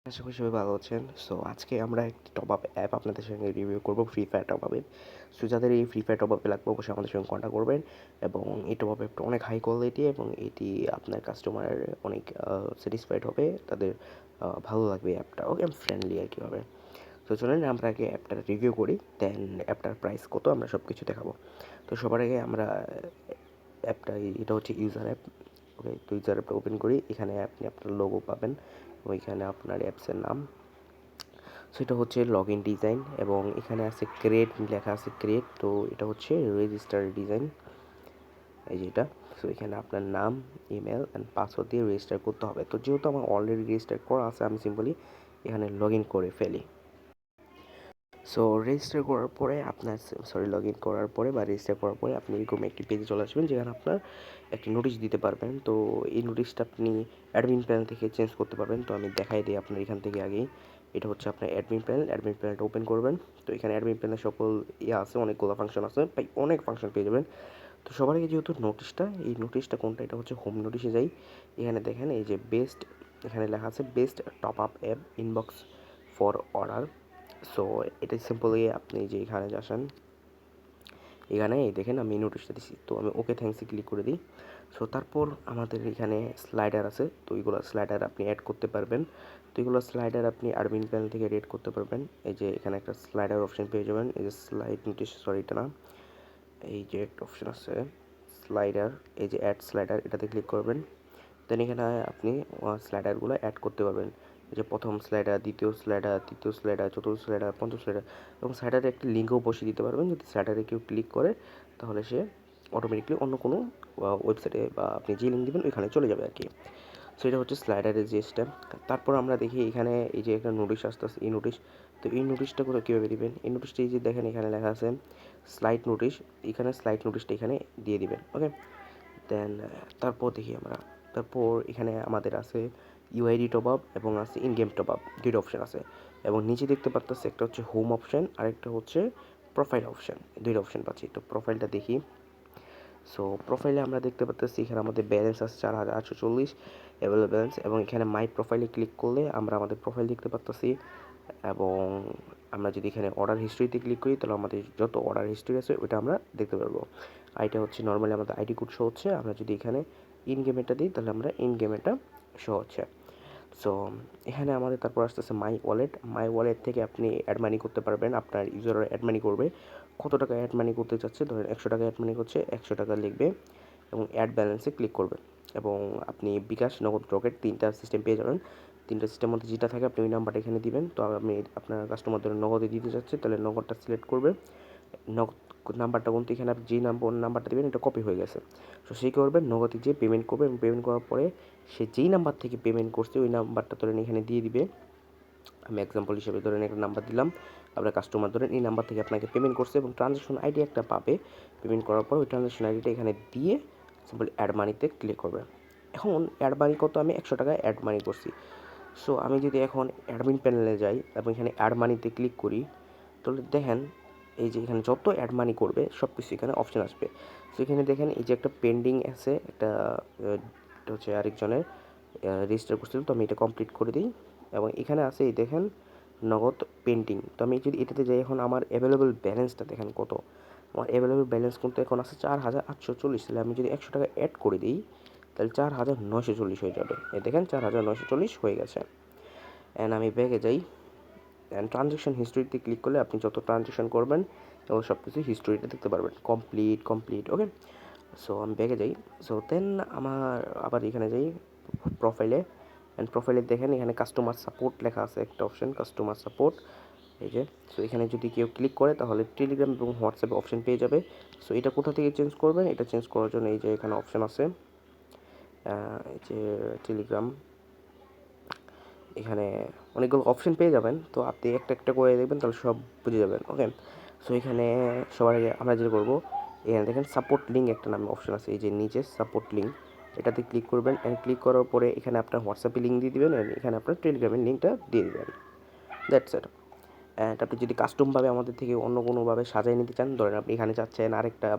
আশা করি সবাই ভালো আছেন। সো আজকে আমরা একটি টপ আপ অ্যাপ আপনাদের সঙ্গে রিভিউ করব, ফ্রি ফায়ার টপ আপের। সো যাদের এই ফ্রি ফায়ার টপ আপে লাগবে অবশ্যই আমাদের সঙ্গে কন্ট্যাক্ট করবেন। এবং এই টপ আপ অ্যাপটা অনেক হাই কোয়ালিটি এবং এটি আপনার কাস্টমার অনেক স্যাটিসফাইড হবে, তাদের ভালো লাগবে অ্যাপটা। ওকে, ফ্রেন্ডলি আর কি হবে। তো চলেন আমরা আগে অ্যাপটার রিভিউ করি, দেন অ্যাপটার প্রাইস কত আমরা সব কিছু দেখাবো। তো সবার আগে আমরা অ্যাপটা, এটা হচ্ছে ইউজার অ্যাপ। ওকে, তো ইউজার অ্যাপটা ওপেন করি। এখানে আপনি আপনার লোগো পাবেন, ওইখানে আপনার অ্যাপসের নাম, সেটা হচ্ছে লগ ইন ডিজাইন, এবং এখানে আছে ক্রিয়েট, লেখা আছে ক্রিয়েট। তো এটা হচ্ছে রেজিস্টার ডিজাইন, এই যেটা। সো এখানে আপনার নাম, ইমেল অ্যান্ড পাসওয়ার্ড দিয়ে রেজিস্টার করতে হবে। তো যেহেতু আমার অলরেডি রেজিস্টার করা আছে, আমি সিম্পলি এখানে লগ ইন করে ফেলি। সো রেজিস্টার করার পরে আপনার, লগ ইন করার পরে বা রেজিস্টার করার পরে আপনি এরকম একটি পেজে চলে আসবেন, যেখানে আপনার একটি নোটিশ দিতে পারবেন। তো এই নোটিশটা আপনি অ্যাডমিন প্যানেল থেকে চেঞ্জ করতে পারবেন। তো আমি দেখাই দিই আপনার এখান থেকে আগেই। এটা হচ্ছে আপনার অ্যাডমিন প্যানেল। অ্যাডমিন প্যানেলটা ওপেন করবেন। তো এখানে অ্যাডমিন প্যানেল সকল আছে, অনেকগুলো ফাংশন আছে, তাই অনেক ফাংশন পেয়ে যাবেন। তো সবার আগে যেহেতু নোটিশটা, এই নোটিশটা কোনটা, এটা হচ্ছে হোম নোটিশে যাই। এখানে দেখেন এই যে বেস্ট, এখানে লেখা আছে best top up app inbox for order. So এটা সিম্পলি আপনি যে এখানে আসেন, এখানে এই দেখেন আমি নোটিশটা দিচ্ছি। তো আমি ওকে থ্যাঙ্কসে ক্লিক করে দিই। সো তারপর আমাদের এখানে স্লাইডার আছে। তো এইগুলো স্লাইডার আপনি অ্যাড করতে পারবেন। তো এগুলো স্লাইডার আপনি অ্যাডমিন প্যানেল থেকে রেড করতে পারবেন। এই যে এখানে একটা স্লাইডার অপশন পেয়ে যাবেন। এই যে স্লাইড নোটিশ, সরি এটা না, এই যে একটা অপশন আছে স্লাইডার, এই যে অ্যাড স্লাইডার, এটাতে ক্লিক করবেন। দেন এখানে আপনি স্লাইডারগুলো অ্যাড করতে পারবেন। এই যে প্রথম স্লাইডার, দ্বিতীয় স্লাইডার, তৃতীয় স্লাইডার, চতুর্থ স্লাইডার, পঞ্চম স্লাইডার, এবং স্লাইডারে একটি লিঙ্কও বসিয়ে দিতে পারবেন। যদি স্লাইডারে কেউ ক্লিক করে তাহলে সে অটোমেটিকলি অন্য কোনো ওয়েবসাইটে বা আপনি যে লিঙ্ক দেবেন ওইখানে চলে যাবে আর কি। সো এটা হচ্ছে স্লাইডারের যে স্টেপ। তারপর আমরা দেখি এখানে এই যে একটা নোটিশ আসতেছে, এই নোটিশ। তো এই নোটিশটা করে কীভাবে দিবেন, এই নোটিশটা এই যে দেখেন এখানে লেখা আছে স্লাইড নোটিশ, এখানে স্লাইড নোটিশটা এখানে দিয়ে দিবেন। ওকে, দেন তারপর দেখি আমরা, তারপর এখানে আমাদের আছে ইউআইডি টপ আপ এবং আছে ইন গেম টপ আপ, দুইটা অপশান আছে। এবং নিচে দেখতে পাচ্ছি একটা হচ্ছে হোম অপশান, আরেকটা হচ্ছে প্রোফাইল অপশান, দুইটা অপশান পাচ্ছি। তো প্রোফাইলটা দেখি। সো প্রোফাইলে আমরা দেখতে পাচ্ছি এখানে আমাদের ব্যালেন্স আছে 4840 অ্যাভেলেবল ব্যালেন্স, এবং এখানে মাই প্রোফাইলে ক্লিক করলে আমরা আমাদের প্রোফাইল দেখতে পাচ্ছি। এবং আমরা যদি এখানে অর্ডার হিস্ট্রিতে ক্লিক করি তাহলে আমাদের যত অর্ডার হিস্ট্রি আছে ওইটা আমরা দেখতে পারবো। আইটা হচ্ছে নর্মালি আমাদের আইডি কোড শো হচ্ছে। আমরা যদি এখানে ইন গেমেরটা দিই তাহলে আমরা ইন গেমেরটা শো হচ্ছে। সো এখানে আমাদের তারপর আসতেছে মাই ওয়ালেট। মাই ওয়ালেট থেকে আপনি অ্যাড মানি করতে পারবেন, আপনার ইউজার অ্যাড মানি করবে। কত টাকা অ্যাড মানি করতে চাচ্ছে, ধরেন 100 টাকা অ্যাড মানি করছে, 100 টাকা লিখবে এবং অ্যাড ব্যালেন্সে ক্লিক করবেন। এবং আপনি বিকাশ, নগদ, রকেট, তিনটা সিস্টেম পেয়ে যাবেন। তিনটা সিস্টেমের মধ্যে যেটা থাকে আপনি ওই নাম্বারটা এখানে দিবেন। তো আপনি আপনার কাস্টমার ধরে নগদে দিতে চাচ্ছে তাহলে নগদটা সিলেক্ট করবে। নগদ নাম্বারটা কিন্তু এখানে আপনি যে নাম্বারটা দেবেন এটা কপি হয়ে গেছে। তো সেই করবেন, নগদে যে পেমেন্ট করবে এবং পেমেন্ট করার পরে সে যেই নাম্বার থেকে পেমেন্ট করছে ওই নাম্বারটা ধরেন এখানে দিয়ে দিবে। আমি এক্সাম্পল হিসেবে ধরেন একটা নাম্বার দিলাম, আপনার কাস্টমার ধরেন এই নাম্বার থেকে আপনাকে পেমেন্ট করছে এবং ট্রানজ্যাকশন আইডি একটা পাবে। পেমেন্ট করার পর ওই ট্রানজ্যাকশন আইডিটা এখানে দিয়ে সিম্পল অ্যাড মানিতে ক্লিক করবে। এখন অ্যাড মানি কত, আমি 100 টাকা অ্যাড মানি করছি। সো আমি যদি এখন অ্যাডমিন প্যানেলে যাই এবং এখানে অ্যাড মানিতে ক্লিক করি, তাহলে দেখেন এই যে এখানে যত অ্যাড মানি করবে সব কিছু এখানে অপশান আসবে। সো এখানে দেখেন এই যে একটা পেন্ডিং আছে, এটা হচ্ছে আরেকজনের রেজিস্টার করছিল, তো আমি এটা কমপ্লিট করে দিই। এবং এখানে আছে এই দেখেন নগদ পেন্ডিং। তো আমি যদি এটাতে যাই, এখন আমার অ্যাভেলেবল ব্যালেন্সটা দেখেন কত। আমার অ্যাভেলেবল ব্যালেন্স কিন্তু এখন আছে 4840। তাহলে আমি যদি 100 টাকা অ্যাড করে দিই তাহলে 4940 হয়ে যাবে। এই দেখেন 4940 হয়ে গেছে। অ্যান্ড আমি ব্যাগে যাই, অ্যান্ড ট্রানজ্যাকশন হিস্ট্রিতে ক্লিক করলে আপনি যত ট্রানজ্যাকশন করবেন এবং সব কিছু হিস্ট্রিটা দেখতে পারবেন। কমপ্লিট ওকে। সো আমি ব্যাগে যাই। সো দেন আমার আবার এখানে যাই প্রোফাইলে, অ্যান্ড প্রোফাইলে দেখেন এখানে কাস্টমার সাপোর্ট লেখা আছে একটা অপশন, কাস্টমার সাপোর্ট, এই যে। সো এখানে যদি কেউ ক্লিক করে তাহলে টেলিগ্রাম এবং হোয়াটসঅ্যাপে অপশন পেয়ে যাবে। সো এটা কোথা থেকে চেঞ্জ করবেন, এটা চেঞ্জ করার জন্য এই যে এখানে অপশন আছে, এই যে টেলিগ্রাম, এখানে অনেকগুলো অপশন পেয়ে যাবেন। তো আপনি একটা একটা করে দেখবেন তাহলে সব বুঝে যাবেন। ওকে, সো এখানে সবার আগে আমরা যেটা করবো, এখানে দেখেন সাপোর্ট লিঙ্ক একটা নামে অপশন আছে, এই যে নিচে সাপোর্ট লিঙ্ক, এটাতে ক্লিক করবেন। অ্যান্ড ক্লিক করার পরে এখানে আপনার হোয়াটসঅ্যাপে লিঙ্ক দিয়ে দেবেন, অ্যান্ড এখানে আপনার টেলিগ্রামের লিঙ্কটা দিয়ে দেবেন। That's it. অ্যান্ড আপনি যদি কাস্টমভাবে আমাদের থেকে অন্য কোনোভাবে সাজিয়ে নিতে চান, ধরেন আপনি এখানে চাচ্ছেন আরেকটা,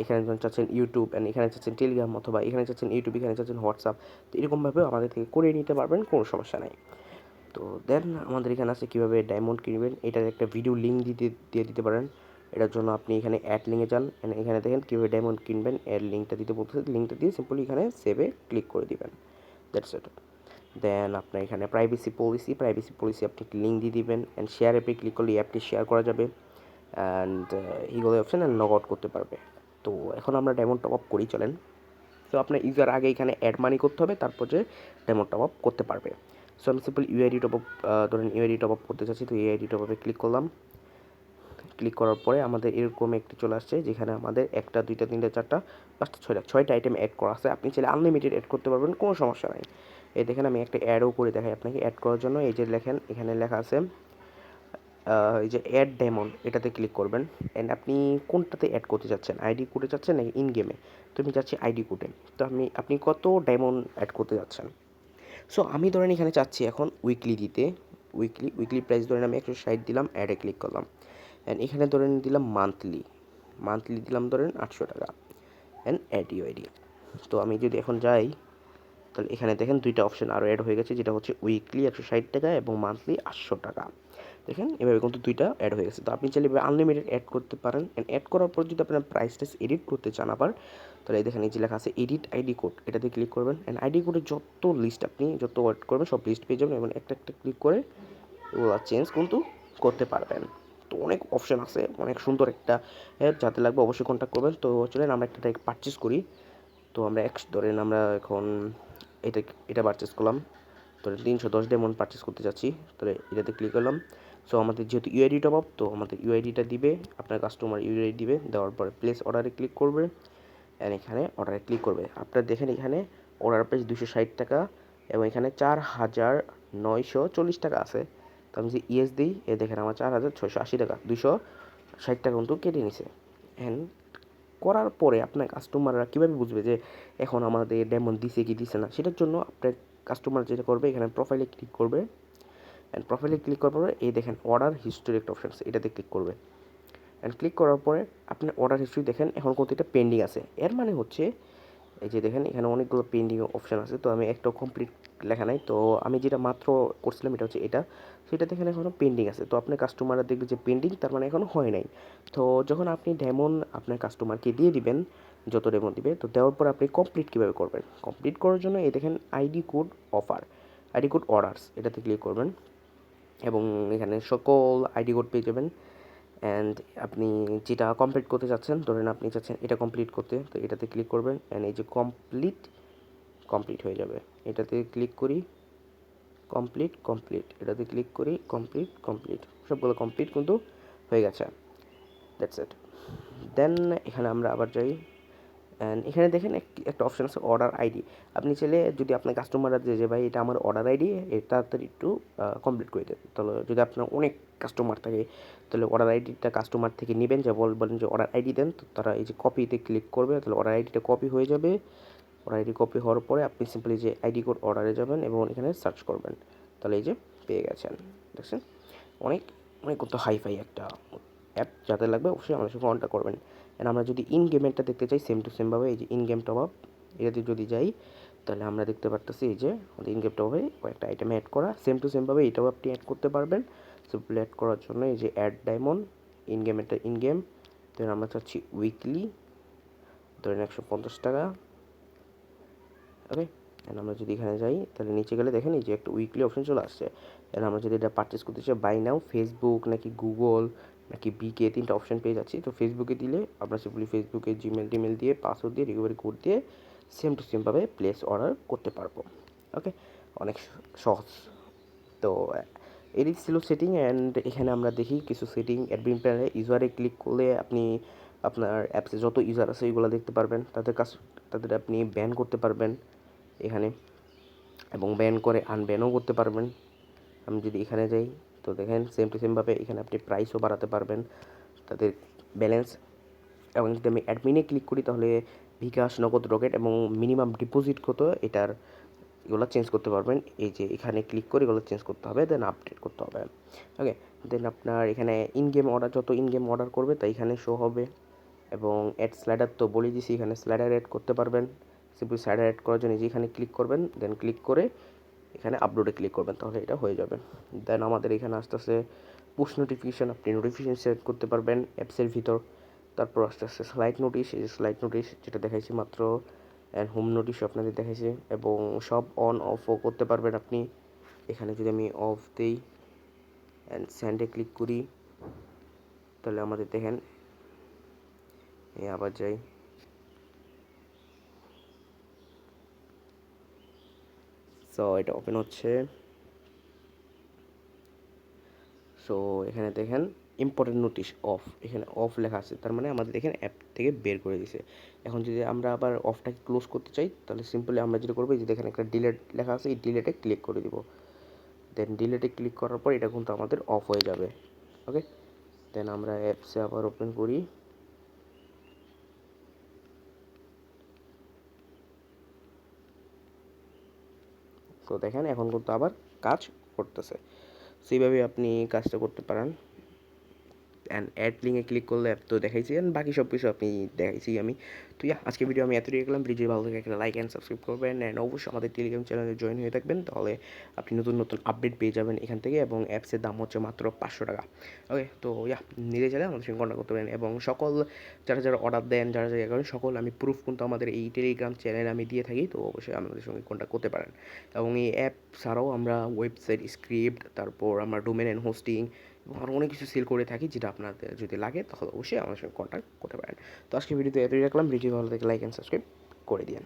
এখানে চাচ্ছেন ইউটিউব, অ্যান্ড এখানে চাচ্ছেন টেলিগ্রাম, অথবা এখানে চাচ্ছেন ইউটিউব, এখানে চাচ্ছেন হোয়াটসঅ্যাপ, তো এরকমভাবেও আমাদের থেকে করিয়ে নিতে পারবেন, কোনো সমস্যা নাই। তো দেন আমাদের এখানে আছে কীভাবে ডায়মন্ড কিনবেন, এটার একটা ভিডিও লিঙ্ক দিয়ে দিতে পারেন। এটার জন্য আপনি এখানে অ্যাড লিঙ্কে যান, এখানে দেখেন কীভাবে ডায়মন্ড কিনবেন, এর লিঙ্কটা দিতে বলতেছে, লিঙ্কটা দিয়ে সিম্পলি এখানে সেভে ক্লিক করে দিবেন, দ্যাটস ইট। দেন আপনার এখানে প্রাইভেসি পলিসি আপনি লিঙ্ক দিয়ে দিবেন, অ্যান্ড শেয়ার অ্যাপে ক্লিক করলে অ্যাপটি শেয়ার করা যাবে, অ্যান্ড এইগুলো অপশান অ্যান্ড লগ আউট করতে পারবে। তো এখন আমরা ডায়মন্ড টপ আপ করি, চলেন। তো আপনার ইউজার আগে এখানে অ্যাড মানি করতে হবে, তারপর যে ডায়মন্ড টপ আপ করতে পারবে। সো আমি সিম্পল ইউআইডি টপ আপ, ধরেন ইউআইডি টপ আপ করতে চাচ্ছি, তো ইউআইডি টপ আপে ক্লিক করলাম। ক্লিক করার পরে আমাদের এরকম একটি চলে আসছে, যেখানে আমাদের 1টা 2টা 3টা 4টা 5টা 6টা আইটেম অ্যাড করা আছে। আপনি চাইলে আনলিমিটেড অ্যাড করতে পারবেন, কোনো সমস্যা নাই। এই দেখেন আমি একটা অ্যাডও করে দেখাই আপনাকে। অ্যাড করার জন্য এই যে লেখেন, এখানে লেখা আছে এই যে অ্যাড ডায়মন্ড, এটাতে ক্লিক করবেন। অ্যান্ড আপনি কোনটাতে অ্যাড করতে চাচ্ছেন, আইডি কোডে চাচ্ছেন নাকি ইন গেমে? তো আমি চাচ্ছি আইডি কোডে। তো আপনি কত ডায়মন্ড অ্যাড করতে যাচ্ছেন? সো আমি ধরেন এখানে চাচ্ছি এখন উইকলি দিতে। উইকলি প্রাইস ধরেন আমি 160 দিলাম, অ্যাডে ক্লিক করলাম। অ্যান্ড এখানে ধরেন দিলাম মান্থলি দিলাম ধরেন 800 টাকা, অ্যান্ড অ্যাড ইউআইডি। তো আমি যদি এখন যাই, তাহলে এখানে দেখেন 2টা অপশন আরও অ্যাড হয়ে গেছে, যেটা হচ্ছে উইকলি 160 টাকা এবং মান্থলি 800 টাকা। দেখেন এভাবে কিন্তু 2টা অ্যাড হয়ে গেছে। তো আপনি চাইলে আনলিমিটেড অ্যাড করতে পারেন। অ্যাড করার পর যদি আপনার প্রাইসটা এডিট করতে চান আবার, তাহলে এই দেখেন এই যে লেখা আছে এডিট আইডি কোড, এটাতে ক্লিক করবেন। অ্যান্ড আইডি কোডের যত লিস্ট আপনি যত অ্যাড করবেন সব লিস্ট পেয়ে যাবেন, এবং একটা ক্লিক করে এগুলো চেঞ্জ কিন্তু করতে পারবেন। তো অনেক অপশন আছে, অনেক সুন্দর একটা অ্যাপ, যাতে লাগবে অবশ্যই কন্ট্যাক্ট করবেন। তো চলেন আমরা একটা পারচেস করি। তো আমরা ধরেন আমরা এখন এটা এটা পারচেস করলাম, ধরেন 310 ডায়মন্ড পারচেস করতে যাচ্ছি। তাহলে এটাতে ক্লিক করলাম। সো আমাদের যেহেতু ইউআইডি টপ আপ, তো আমাদের ইউআইডিটা দিবে, আপনার কাস্টমার ইউআইডি দিবে, দেওয়ার পরে প্লেস অর্ডারে ক্লিক করবে, অ্যান্ড এখানে অর্ডারে ক্লিক করবে। আপনার দেখেন এখানে অর্ডার প্রাইস 260 টাকা, এবং এখানে 4940 টাকা আছে। তো আমি যে ইয়েস দিই, এ দেখেন আমার 4680 টাকা, 260 টাকা কিন্তু কেটে নিছে। অ্যান্ড করার পরে আপনার কাস্টমাররা কীভাবে বুঝবে যে এখন আমাদের ডায়মন্ড দিছে কি দিছে না? সেটার জন্য আপনার কাস্টমার যেটা করবে, এখানে প্রোফাইলে ক্লিক করবে, অ্যান্ড প্রোফাইলে ক্লিক করার পরে এই দেখেন অর্ডার হিস্টোরি একটা অপশন আছে, এটাতে ক্লিক করবে। অ্যান্ড ক্লিক করার পরে আপনি অর্ডার হিস্ট্রি দেখেন এখন কিন্তু এটা পেন্ডিং আছে। এর মানে হচ্ছে এই যে দেখেন এখানে অনেকগুলো পেন্ডিং অপশান আছে। তো আমি একটা কমপ্লিট লেখা নাই, তো আমি যেটা মাত্র করছিলাম এটা হচ্ছে এটা, সেটা দেখেন এখনও পেন্ডিং আছে। তো আপনার কাস্টমাররা দেখবে যে পেন্ডিং, তার মানে এখনও হয় নাই। তো যখন আপনি ডায়মন্ড আপনার কাস্টমারকে দিয়ে দিবেন, যত ডায়মন্ড দিবে, তো দেওয়ার পর আপনি কমপ্লিট কীভাবে করবেন? কমপ্লিট করার জন্য এই দেখেন আইডি কোড অর্ডার্স, এটাতে ক্লিক করবেন, এবং এখানে সকল আইডি কোড পেয়ে যাবেন। অ্যান্ড আপনি যেটা কমপ্লিট করতে চাচ্ছেন, ধরেন আপনি চাচ্ছেন এটা কমপ্লিট করতে, তো এটাতে ক্লিক করবেন, অ্যান্ড এই যে কমপ্লিট হয়ে যাবে, এটাতে ক্লিক করি, কমপ্লিট, এটাতে ক্লিক করি, কমপ্লিট, সবগুলো কমপ্লিট কিন্তু হয়ে গেছে, দ্যাটস ইট। দেন এখানে আমরা আবার যাই, অ্যান্ড এখানে দেখেন একটা অপশান আছে অর্ডার আইডি। আপনি চাইলে যদি আপনার কাস্টমাররা যে ভাই এটা আমার অর্ডার আইডি, এটা তাড়াতাড়ি একটু কমপ্লিট করে দেন, তাহলে যদি আপনার অনেক কাস্টমার থাকে, তাহলে অর্ডার আইডিটা কাস্টমার থেকে নেবেন, যা বলেন যে অর্ডার আইডি দেন, তো তারা এই যে কপিতে ক্লিক করবে, তাহলে অর্ডার আইডিটা কপি হয়ে যাবে। অর্ডার আইডি কপি হওয়ার পরে আপনি সিম্পলি যে আইডি কোড অর্ডারে যাবেন এবং এখানে সার্চ করবেন, তাহলে এই যে পেয়ে গেছেন, দেখছেন? অনেক অনেক কত হাইফাই একটা অ্যাপ, যাদের লাগবে অবশ্যই আমাদের সঙ্গে কন্ট্যাক্ট করবেন। অ্যান্ড আমরা যদি ইন গেমেরটা দেখতে চাই, সেম টু সেমভাবে এই যে ইন গেম টপ আপ, এটাতে যদি যাই, তাহলে আমরা দেখতে পারতেছি এই যে আমাদের ইন গেম টপ আপে কয়েকটা আইটেম অ্যাড করা, সেম টু সেমভাবে এটাও আপনি অ্যাড করতে পারবেন। সিম্পলি অ্যাড করার জন্য এই যে অ্যাড ডায়মন্ড, ইন গেম, ধরেন আমরা চাচ্ছি উইকলি, ধরেন 150 টাকা, ওকে। অ্যান্ড আমরা যদি এখানে যাই, তাহলে নিচে গেলে দেখেন এই যে একটা উইকলি অপশন চলে আসছে। অ্যান্ড আমরা যদি এটা পারচেস করতে চাই, বাই নাও, ফেসবুক নাকি গুগল নাকি বিকে, 3টা অপশন পেয়ে যাচ্ছি। তো ফেসবুকে দিলে আমরা সিম্পলি ফেসবুকে জিমেল দিয়ে পাসওয়ার্ড দিয়ে রিকভারি কোড দিয়ে সেম টু সেমভাবে প্লেস অর্ডার করতে পারবো, ওকে। অনেক সহজ। তো এরই ছিল সেটিং। অ্যান্ড এখানে আমরা দেখি কিছু সেটিং, অ্যাডমিন প্যানেলে ইউজারে ক্লিক করলে আপনি আপনার অ্যাপসে যত ইউজার আছে এগুলো দেখতে পারবেন, তাদের আপনি ব্যান করতে পারবেন এখানে, এবং ব্যান করে আনব্যানও করতে পারবেন। আমি যদি এখানে যাই, তো দেখেন সেম টু সেমভাবে এখানে আপনি প্রাইসও বাড়াতে পারবেন তাদের ব্যালেন্স। এবং যদি আমি অ্যাডমিনে ক্লিক করি, তাহলে বিকাশ, নগদ, রকেট এবং মিনিমাম ডিপোজিট কত, এটার এগুলো চেঞ্জ করতে পারবেন। এই যে এখানে ক্লিক করে এগুলো চেঞ্জ করতে হবে, দেন আপডেট করতে হবে, ওকে। দেন আপনার এখানে যত ইন গেম অর্ডার করবে তাই এখানে শো হবে। এবং অ্যাড স্লাইডার তো বলে দিয়েছি, এখানে স্লাইডার অ্যাড করতে পারবেন। সিম্পলি স্লাইডার অ্যাড করার জন্য যে এখানে ক্লিক করবেন, দেন ক্লিক করে এখানে আপলোডে ক্লিক করবেন, তাহলে এটা হয়ে যাবে। দেন আমাদের এখানে আসতেছে পুশ নোটিফিকেশান, আপনি নোটিফিকেশান সেট করতে পারবেন অ্যাপসের ভিতর। তারপর আস্তে আস্তে স্লাইড নোটিশ, এই যে স্লাইড নোটিশ যেটা দেখাইছি মাত্র, অ্যান্ড হোম নোটিশ আপনাদের দেখাইছি, এবং সব অন অফও করতে পারবেন আপনি। এখানে যদি আমি অফ দিই অ্যান্ড স্যান্ডে ক্লিক করি, তাহলে আমাদের দেখেন আবার যাই, সো এটা ওপেন হচ্ছে। সো এখানে দেখেন ইম্পর্টেন্ট নোটিশ অফ, এখানে অফ লেখা আছে, তার মানে আমাদের দেখেন অ্যাপ থেকে বের করে দিছে। এখন যদি আমরা আবার অফটাকে ক্লোজ করতে চাই, তাহলে সিম্পলি আমরা যেটা করবো, যে দেখেন একটা ডিলেট লেখা আছে, এই ডিলেটে ক্লিক করে দিব। দেন ডিলেটে ক্লিক করার পর এটা কিন্তু আমাদের অফ হয়ে যাবে। ওকে, দেন আমরা অ্যাপসে আবার ওপেন করি। তো দেখেন এখন কিন্তু আবার কাজ করতেছে। সেইভাবে আপনি কাজটা করতে পারেন। অ্যান্ড অ্যাড লিঙ্কে ক্লিক করলে অ্যাপ তো দেখাইছি, অ্যান্ড বাকি সব কিছু আপনি দেখাইছি আমি। তো আজকে ভিডিও আমি এতটুকু গেলাম। ভিডিও ভালো লাগে একটা লাইক অ্যান্ড সাবস্ক্রাইব করবেন, অ্যান্ড অবশ্যই আমাদের টেলিগ্রাম চ্যানেলে জয়েন হয়ে থাকবেন, তাহলে আপনি নতুন নতুন আপডেট পেয়ে যাবেন এখান থেকে। এবং অ্যাপসের দাম হচ্ছে মাত্র 500 টাকা। ওকে, তো নিজে চাইলে আমাদের সঙ্গে কন্ট্যাক্ট করতে পারেন। এবং সকল যারা যারা অর্ডার দেন, যারা যারা করেন, সকল আমি প্রুফ কিন্তু আমাদের এই টেলিগ্রাম চ্যানেলে আমি দিয়ে থাকি। তো অবশ্যই আমাদের সঙ্গে কন্ট্যাক্ট করতে পারেন। এবং এই অ্যাপ ছাড়াও আমরা ওয়েবসাইট স্ক্রিপ্ট, তারপর আমরা ডোমেন অ্যান্ড হোস্টিং এবং আরও অনেক কিছু সেল করে থাকি, যেটা আপনাদের যদি লাগে তাহলে অবশ্যই আমার সঙ্গে কন্ট্যাক্ট করতে পারেন। তো আজকে ভিডিওতে এতই রাখলাম। ভিডিও ভালো থেকে লাইক অ্যান্ড সাবস্ক্রাইব করে দিন।